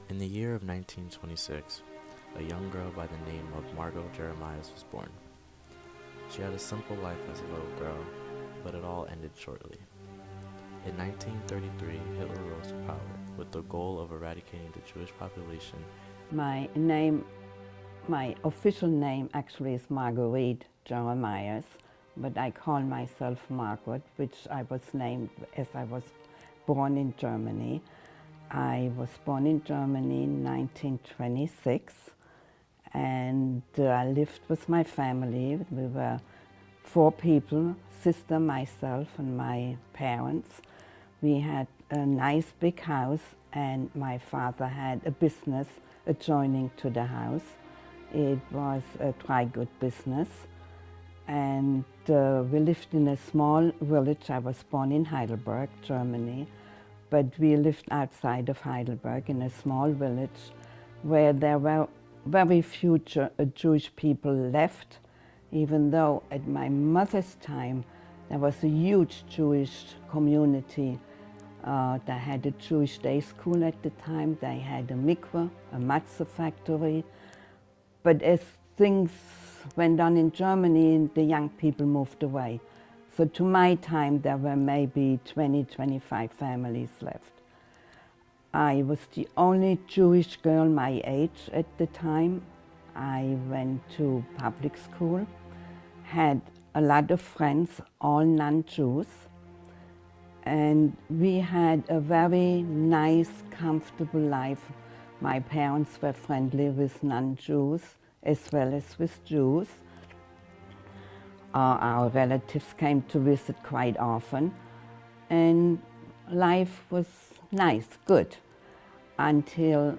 In the year of 1926, a young girl by the name of MargotJeremias was born. She had a simple life as a little girl, but it all ended shortly. In 1933, Hitler rose to power with the goal of eradicating the Jewish population. My official name actually is Marguerite Jeremias, but I call myself Margot, which I was named as I was born in Germany. I was born in Germany in 1926, and I lived with my family. We were 4 people, sister, myself, and my parents. We had a nice big house, and my father had a business adjoining to the house. It was a dry good business, and we lived in a small village. I was born in Heidelberg, Germany, but we lived outside of Heidelberg in a small village where there were very few Jewish people left, even though at my mother's time there was a huge Jewish community. They had a Jewish day school at the time, they had a mikveh, a matzah factory. But as things went on in Germany, the young people moved away. So to my time, there were maybe 20, 25 families left. I was the only Jewish girl my age at the time. I went to public school, had a lot of friends, all non-Jews. And we had a very nice, comfortable life. My parents were friendly with non-Jews as well as with Jews. Our relatives came to visit quite often, and life was nice, good. Until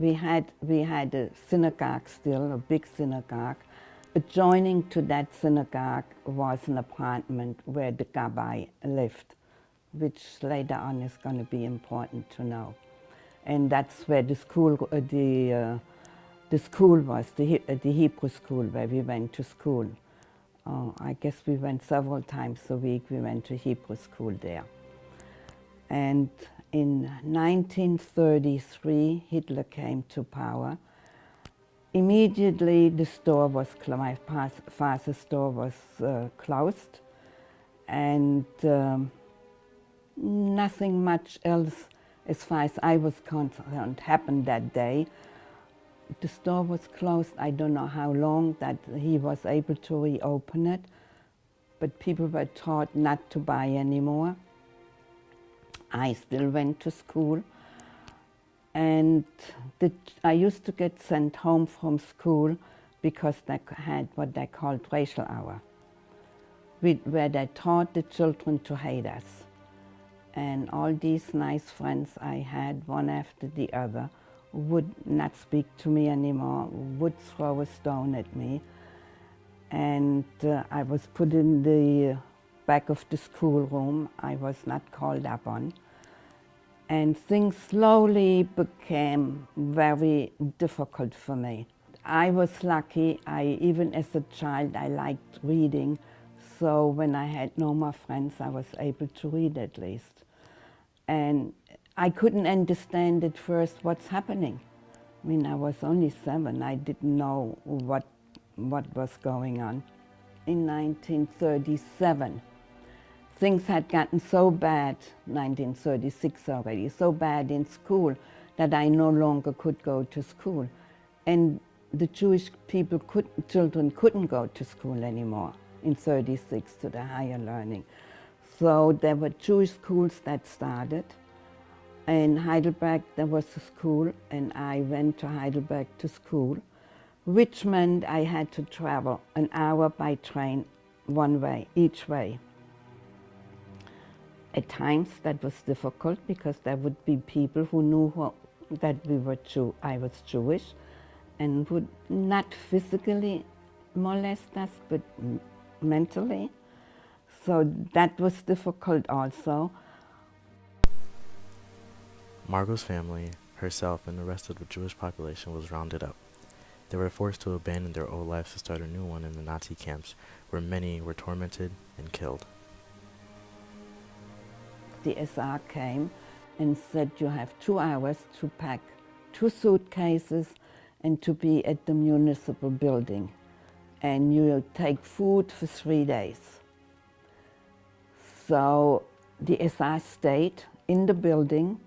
we had a synagogue still, a big synagogue. Adjoining to that synagogue was an apartment where the Gabbai lived, which later on is going to be important to know. And that's where the school was, the Hebrew school where we went to school. I guess we went several times a week. We went to Hebrew school there. And in 1933, Hitler came to power. Immediately, the store was my father's store was closed, and nothing much else, as far as I was concerned, happened that day. The store was closed. I don't know how long that he was able to reopen it, but people were taught not to buy anymore. I still went to school. And I used to get sent home from school because they had what they called racial hour, where they taught the children to hate us. And all these nice friends I had, one after the other, would not speak to me anymore, would throw a stone at me. And I was put in the back of the schoolroom. I was not called up on. And things slowly became very difficult for me. I was lucky. Even as a child, I liked reading. So when I had no more friends, I was able to read at least. And I couldn't understand at first what's happening. I mean, I was only 7. I didn't know what was going on. In 1937, things had gotten so bad, 1936 already, so bad in school that I no longer could go to school. And the Jewish children couldn't go to school anymore in 36 to the higher learning. So there were Jewish schools that started. In Heidelberg there was a school, and I went to Heidelberg to school, which meant I had to travel an hour by train one way, each way. At times that was difficult because there would be people who knew that I was Jewish and would not physically molest us, but mentally. So that was difficult also. Margot's family, herself, and the rest of the Jewish population was rounded up. They were forced to abandon their old lives to start a new one in the Nazi camps, where many were tormented and killed. The SR came and said you have 2 hours to pack 2 suitcases and to be at the municipal building. And you take food for 3 days. So the SS stayed in the building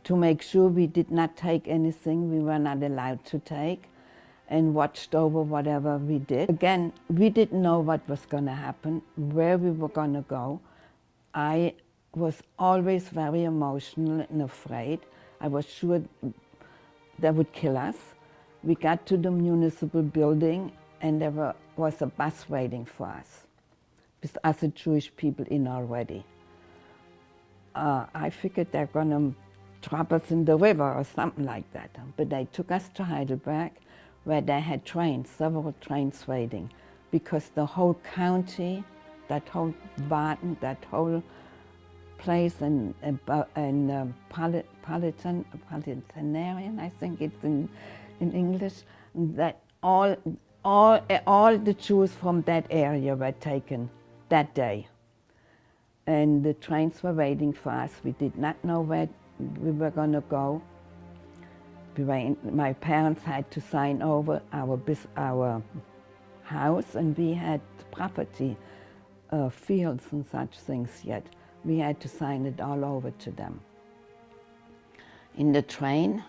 to make sure we did not take anything we were not allowed to take, and watched over whatever we did. Again, we didn't know what was going to happen, where we were going to go. I was always very emotional and afraid. I was sure they would kill us. We got to the municipal building and there was a bus waiting for us, with other Jewish people in already. I figured they're going to drop us in the river or something like that. But they took us to Heidelberg, where they had trains, several trains waiting, because the whole county, that whole Baden, that whole place, and Politanarian, I think it's in English, that all the Jews from that area were taken that day. And the trains were waiting for us. We did not know where we were going to go. My parents had to sign over our house, and we had property, fields and such things yet. We had to sign it all over to them. In the train,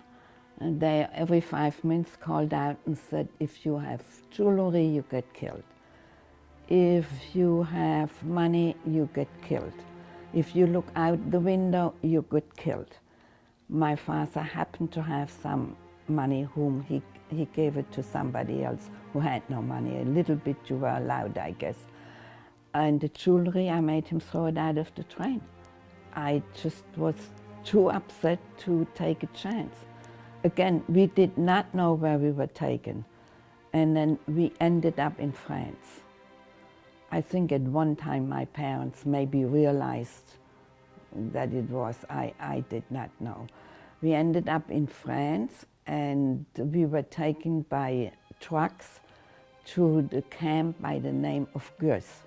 they every 5 minutes called out and said, if you have jewelry, you get killed. If you have money, you get killed. If you look out the window, you get killed. My father happened to have some money, whom he gave it to somebody else who had no money. A little bit you were allowed, I guess. And the jewelry, I made him throw it out of the train. I just was too upset to take a chance. Again, we did not know where we were taken. And then we ended up in France. I think at one time my parents maybe realized that it was, I did not know. We ended up in France, and we were taken by trucks to the camp by the name of Gurs.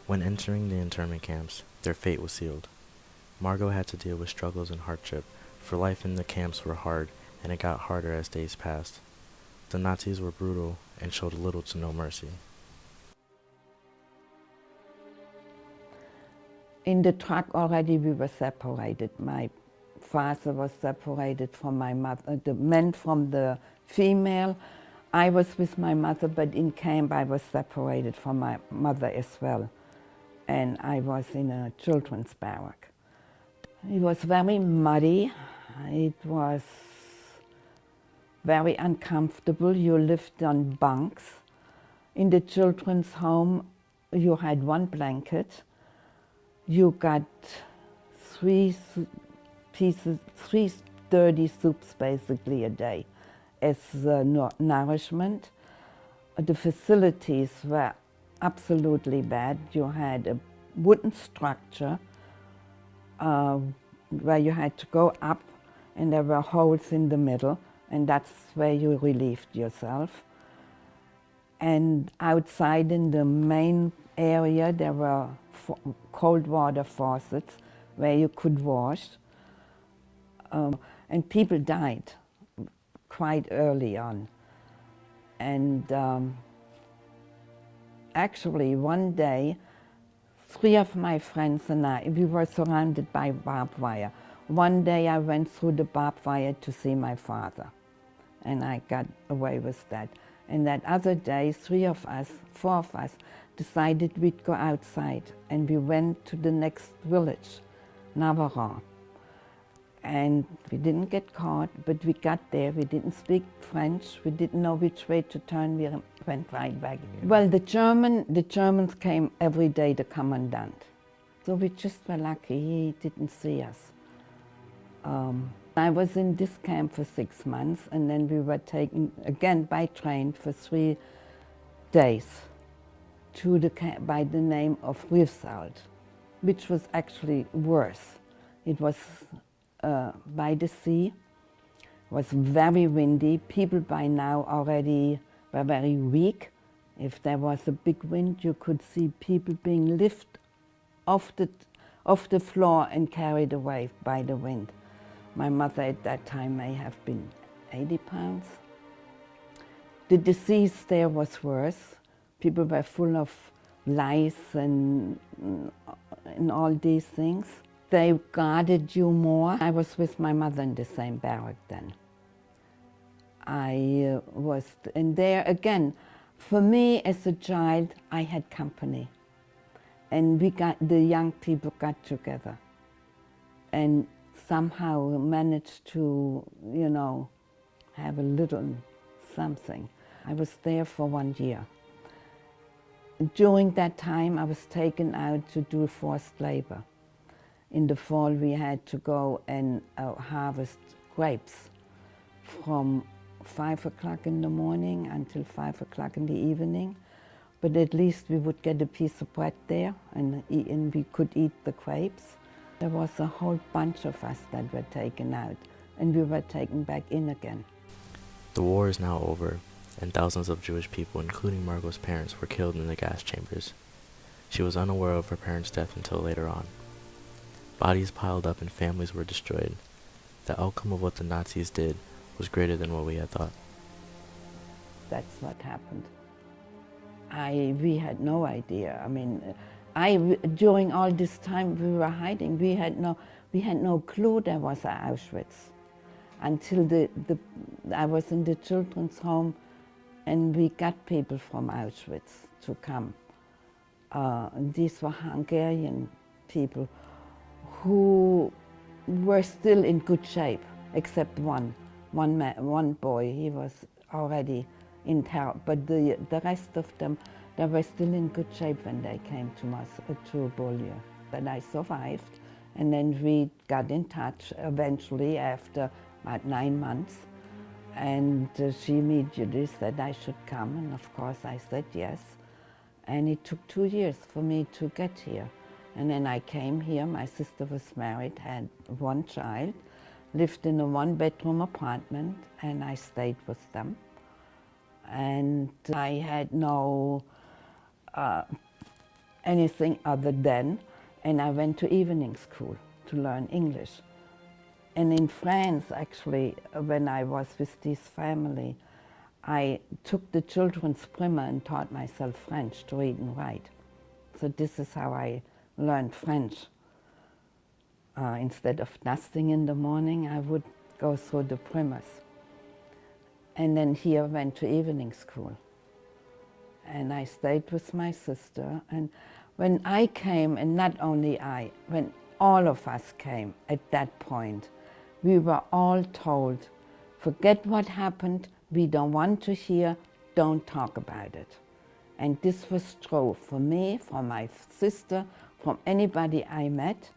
When entering the internment camps, their fate was sealed. Margot had to deal with struggles and hardship, for life in the camps were hard, and it got harder as days passed. The Nazis were brutal and showed little to no mercy. In the truck already we were separated. My father was separated from my mother, the men from the female. I was with my mother, but in camp I was separated from my mother as well. And I was in a children's barrack. It was very muddy. It was very uncomfortable. You lived on bunks. In the children's home, you had 1 blanket. You got 3 dirty soups basically a day as nourishment. The facilities were absolutely bad. You had a wooden structure where you had to go up, and there were holes in the middle, and that's where you relieved yourself. And outside in the main area there were cold water faucets where you could wash. And people died quite early on. And actually one day, 3 of my friends and I, we were surrounded by barbed wire. One day I went through the barbed wire to see my father, and I got away with that. And that other day, 4 of us, decided we'd go outside, and we went to the next village, Navarone. And we didn't get caught, but we got there. We didn't speak French. We didn't know which way to turn. We went right back. Well, the Germans came every day, the commandant. So we just were lucky. He didn't see us. I was in this camp for 6 months, and then we were taken again by train for 3 days to the camp by the name of Riefswald, which was actually worse. It was by the sea, was very windy. People by now already were very weak. If there was a big wind, you could see people being lifted off off the floor and carried away by the wind. My mother at that time may have been 80 pounds. The disease there was worse. People were full of lice and all these things. They guarded you more. I was with my mother in the same barrack then. I was in there again. For me as a child, I had company. And the young people got together and somehow managed to, you know, have a little something. I was there for 1 year. During that time, I was taken out to do forced labor. In the fall, we had to go and harvest grapes from 5 o'clock in the morning until 5 o'clock in the evening. But at least we would get a piece of bread there and we could eat the grapes. There was a whole bunch of us that were taken out and we were taken back in again. The war is now over, and thousands of Jewish people, including Margot's parents, were killed in the gas chambers. She was unaware of her parents' death until later on. Bodies piled up and families were destroyed. The outcome of what the Nazis did was greater than what we had thought. That's what happened. We had no idea. I mean, during all this time we were hiding. We had no clue there was an Auschwitz until I was in the children's home, and we got people from Auschwitz to come. These were Hungarian people who were still in good shape, except one boy. He was already in terror, but the rest of them, they were still in good shape when they came to Bolivia. But I survived, and then we got in touch eventually after about 9 months, and she immediately said I should come, and of course I said yes. And it took 2 years for me to get here. And then I came here, my sister was married, had 1 child, lived in a 1-bedroom apartment, and I stayed with them. And I had no anything other than, and I went to evening school to learn English. And in France, actually, when I was with this family, I took the children's primer and taught myself French to read and write. So this is how I learned French. Instead of dusting in the morning, I would go through the primers. And then here I went to evening school. And I stayed with my sister. And when I came, and not only I, when all of us came at that point, we were all told, forget what happened, we don't want to hear, don't talk about it. And this was true for me, for my sister, from anybody I met,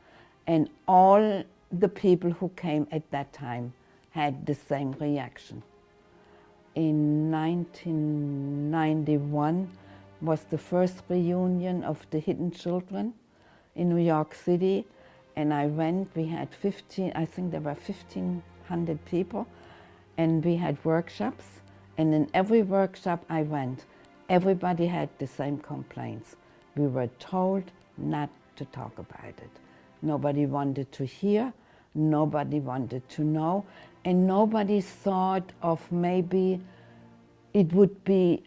and all the people who came at that time had the same reaction. In 1991 was the first reunion of the Hidden Children in New York City, and I went. We had 15, I think there were 1,500 people, and we had workshops, and in every workshop I went, everybody had the same complaints. We were told not to talk about it. Nobody wanted to hear, nobody wanted to know, and nobody thought of maybe it would be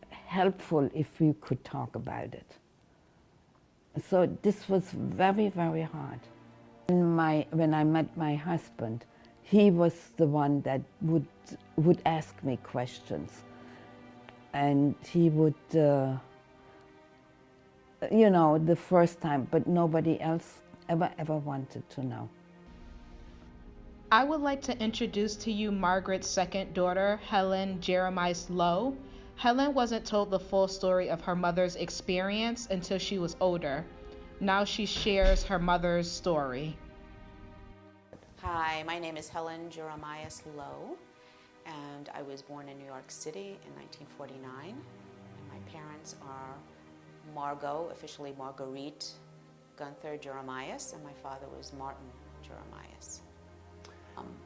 helpful if we could talk about it. So this was very, very hard. When I met my husband, he was the one that would ask me questions. And he would, you know, the first time, but nobody else ever wanted to know. I would like to introduce to you Margot's second daughter, Helen Jeremias Lowe. Helen wasn't told the full story of her mother's experience until she was older. Now she shares her mother's story. Hi, my name is Helen Jeremias Lowe, and I was born in New York City in 1949. And my parents are Margot, officially Marguerite Gunther Jeremias, and my father was Martin Jeremias.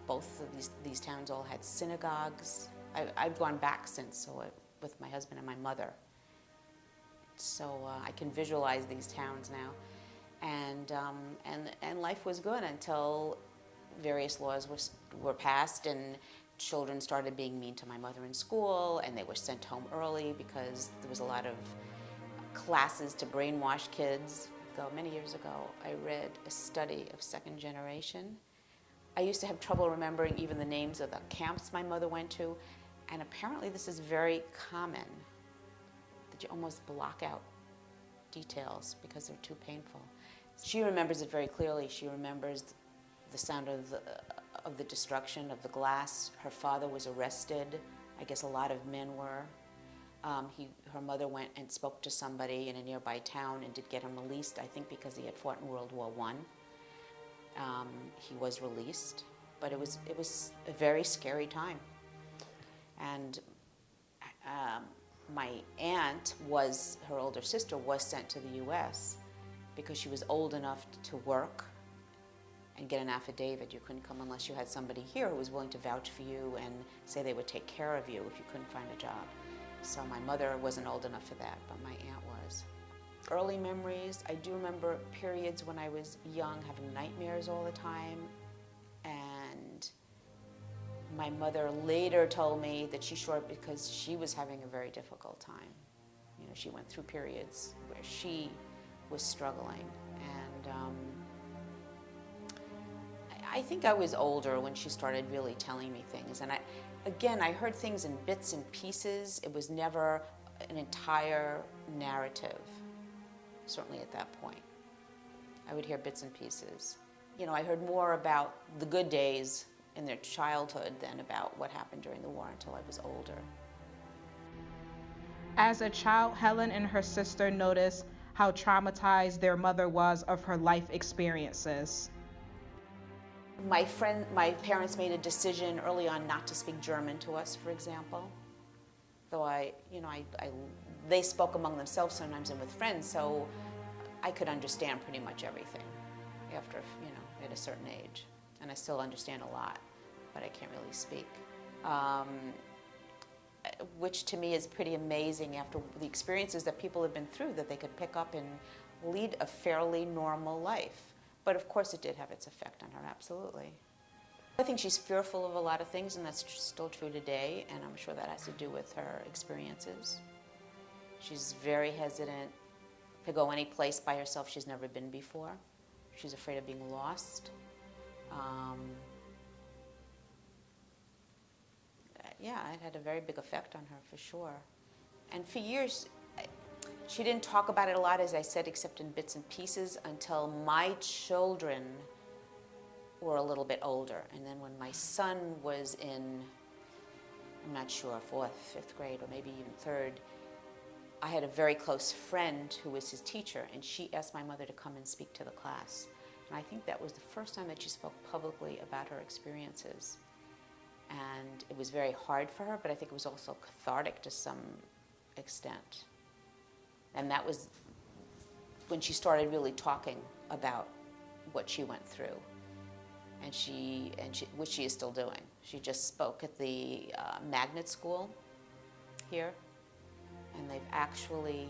Both of these towns all had synagogues. I've gone back since, so with my husband and my mother. So I can visualize these towns now. And life was good until various laws were passed and children started being mean to my mother in school, and they were sent home early because there was a lot of classes to brainwash kids. So many years ago, I read a study of second generation. I used to have trouble remembering even the names of the camps my mother went to, and apparently this is very common, that you almost block out details because they're too painful. She remembers it very clearly. She remembers the sound of the destruction of the glass. Her father was arrested. I guess a lot of men were. Her mother went and spoke to somebody in a nearby town and did get him released, I think because he had fought in World War I. He was released, but it was a very scary time. And my aunt her older sister was sent to the U.S. because she was old enough to work and get an affidavit. You couldn't come unless you had somebody here who was willing to vouch for you and say they would take care of you if you couldn't find a job. So my mother wasn't old enough for that, but my aunt was. Early memories, I do remember periods when I was young having nightmares all the time, and my mother later told me that because she was having a very difficult time. You know, she went through periods where she was struggling, and I think I was older when she started really telling me things. And I heard things in bits and pieces. It was never an entire narrative, certainly at that point. I would hear bits and pieces. You know, I heard more about the good days in their childhood than about what happened during the war until I was older. As a child, Helen and her sister noticed how traumatized their mother was of her life experiences. My parents made a decision early on not to speak German to us, for example. Though they spoke among themselves sometimes and with friends, so I could understand pretty much everything after, at a certain age. And I still understand a lot, but I can't really speak. Which to me is pretty amazing after the experiences that people have been through, that they could pick up and lead a fairly normal life. But of course it did have its effect on her, absolutely. I think she's fearful of a lot of things, and that's still true today, and I'm sure that has to do with her experiences. She's very hesitant to go any place by herself she's never been before. She's afraid of being lost. Yeah, it had a very big effect on her, for sure. And for years, she didn't talk about it a lot, as I said, except in bits and pieces until my children were a little bit older. And then when my son was in, I'm not sure, 4th, 5th grade, or maybe even 3rd, I had a very close friend who was his teacher, and she asked my mother to come and speak to the class. And I think that was the first time that she spoke publicly about her experiences. And it was very hard for her, but I think it was also cathartic to some extent. And that was when she started really talking about what she went through, which she is still doing. She just spoke at the magnet school here, and they've actually,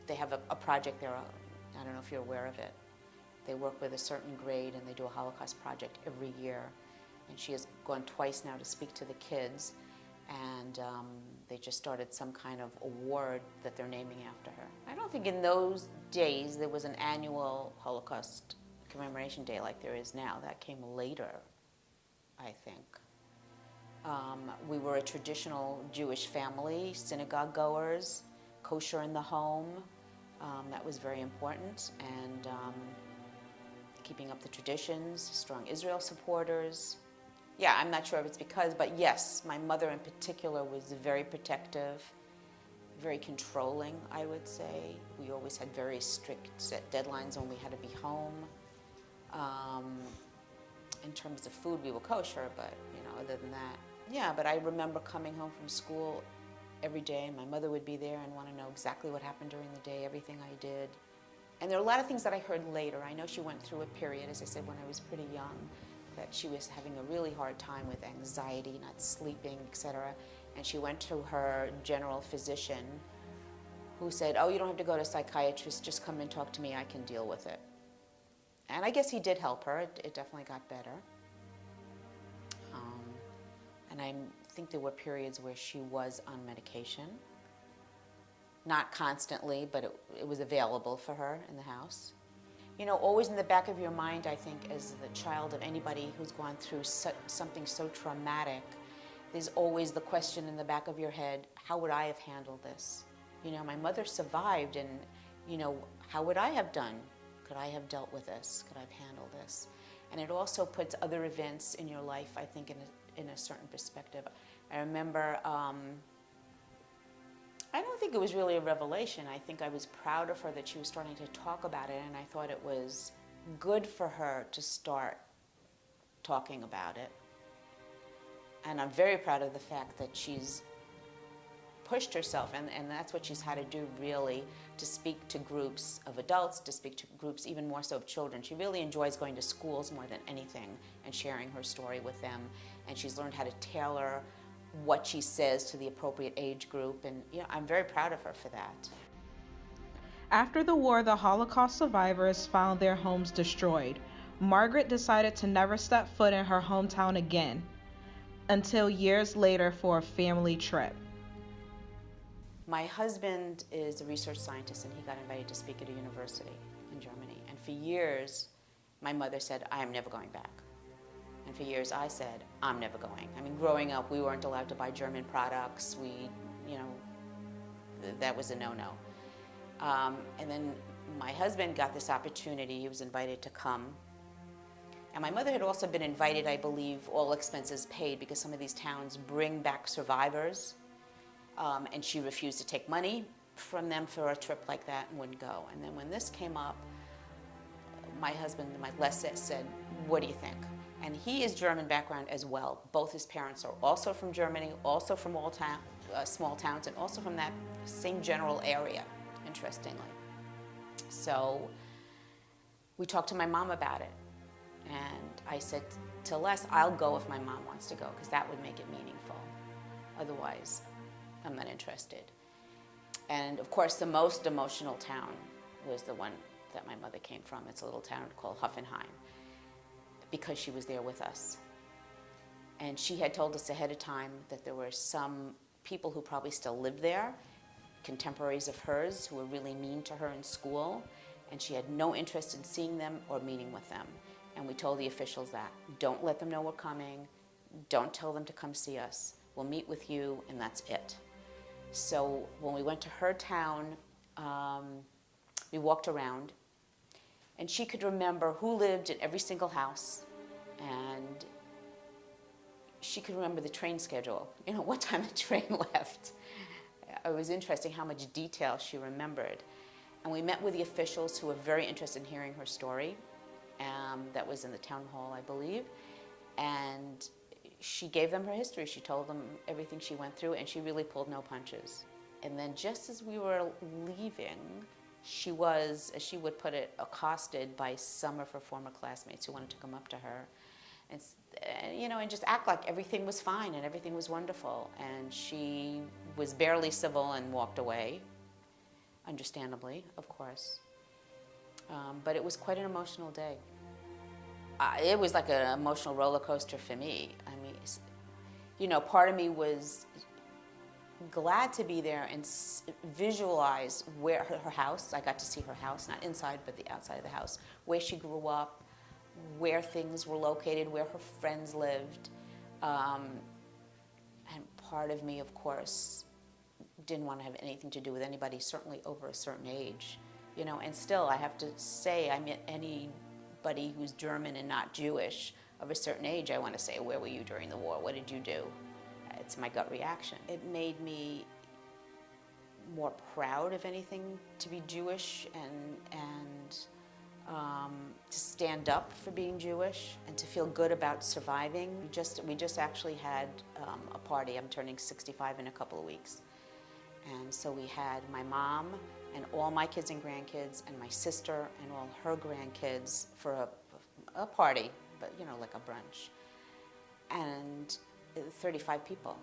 they have a project there, I don't know if you're aware of it. They work with a certain grade and they do a Holocaust project every year. And she has gone twice now to speak to the kids, and they just started some kind of award that they're naming after her. I don't think in those days there was an annual Holocaust commemoration day like there is now. That came later, I think. We were a traditional Jewish family, synagogue goers, kosher in the home. That was very important, and keeping up the traditions, strong Israel supporters. Yeah, I'm not sure if it's because, but yes, my mother in particular was very protective, very controlling, I would say. We always had very strict set deadlines when we had to be home. In terms of food, we were kosher, but other than that. Yeah, but I remember coming home from school every day, and my mother would be there and want to know exactly what happened during the day, everything I did. And there are a lot of things that I heard later. I know she went through a period, as I said, when I was pretty young, that she was having a really hard time with anxiety, not sleeping, etc. And she went to her general physician, who said, "Oh, you don't have to go to a psychiatrist, just come and talk to me, I can deal with it." And I guess he did help her. It definitely got better. And I think there were periods where she was on medication. Not constantly, but it was available for her in the house. You know, always in the back of your mind, I think, as the child of anybody who's gone through something so traumatic, there's always the question in the back of your head, how would I have handled this? You know, my mother survived, and, you know, how would I have done? Could I have dealt with this? Could I have handled this? And it also puts other events in your life, I think, in a certain perspective. I remember, I don't think it was really a revelation. I think I was proud of her that she was starting to talk about it, and I thought it was good for her to start talking about it. And I'm very proud of the fact that she's pushed herself, and that's what she's had to do, really, to speak to groups of adults, to speak to groups even more so of children. She really enjoys going to schools more than anything and sharing her story with them, and she's learned how to tailor what she says to the appropriate age group, and you know, I'm very proud of her for that. After the war, the Holocaust survivors found their homes destroyed. Margaret decided to never step foot in her hometown again until years later for a family trip. My husband is a research scientist, and he got invited to speak at a university in Germany. And for years, my mother said, I am never going back. And for years, I said, I'm never going. I mean, growing up, we weren't allowed to buy German products. You know, that was a no-no. And then my husband got this opportunity. He was invited to come. And my mother had also been invited, I believe, all expenses paid, because some of these towns bring back survivors. And she refused to take money from them for a trip like that and wouldn't go. And then when this came up, my husband, my Les, said, what do you think? And he is German background as well. Both his parents are also from Germany, also from small towns, and also from that same general area, interestingly. So we talked to my mom about it. And I said to Les, I'll go if my mom wants to go, because that would make it meaningful. Otherwise, I'm not interested. And of course, the most emotional town was the one that my mother came from. It's a little town called Hoffenheim, because she was there with us. And she had told us ahead of time that there were some people who probably still lived there, contemporaries of hers, who were really mean to her in school, and she had no interest in seeing them or meeting with them. And we told the officials that. Don't let them know we're coming. Don't tell them to come see us. We'll meet with you, and that's it. So when we went to her town, we walked around, and she could remember who lived in every single house, and she could remember the train schedule, you know, what time the train left. It was interesting how much detail she remembered. And we met with the officials, who were very interested in hearing her story. That was in the town hall, I believe. And she gave them her history. She told them everything she went through, and she really pulled no punches. And then just as we were leaving, she was, as she would put it, accosted by some of her former classmates who wanted to come up to her and you know, and just act like everything was fine and everything was wonderful. And she was barely civil and walked away, understandably, of course. But it was quite an emotional day. It was like an emotional roller coaster for me. I mean, you know, part of me was glad to be there and visualize where her house, I got to see her house, not inside, but the outside of the house, where she grew up, where things were located, where her friends lived. And part of me, of course, didn't want to have anything to do with anybody, certainly over a certain age. You know, and still, I have to say, I met anybody who's German and not Jewish of a certain age, I want to say, where were you during the war? What did you do? It's my gut reaction. It made me more proud, if anything, to be Jewish and to stand up for being Jewish and to feel good about surviving. We just actually had a party. I'm turning 65 in a couple of weeks. And so we had my mom and all my kids and grandkids and my sister and all her grandkids for a party, but you know, like a brunch. And 35 people.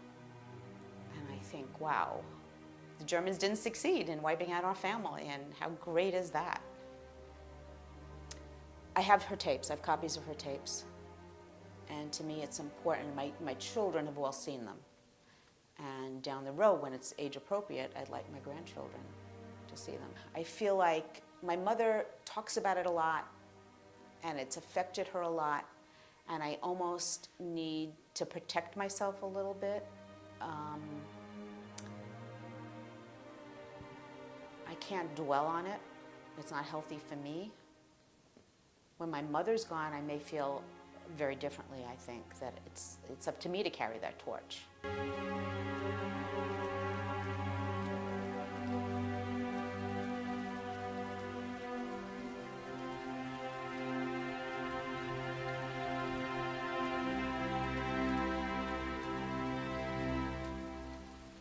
And I think, wow, the Germans didn't succeed in wiping out our family, and how great is that? I have her tapes. I have copies of her tapes. And to me, it's important. My children have all seen them. And down the road, when it's age appropriate, I'd like my grandchildren to see them. I feel like my mother talks about it a lot, and it's affected her a lot, and I almost need to protect myself a little bit. I can't dwell on it. It's not healthy for me. When my mother's gone, I may feel very differently. I think that it's up to me to carry that torch.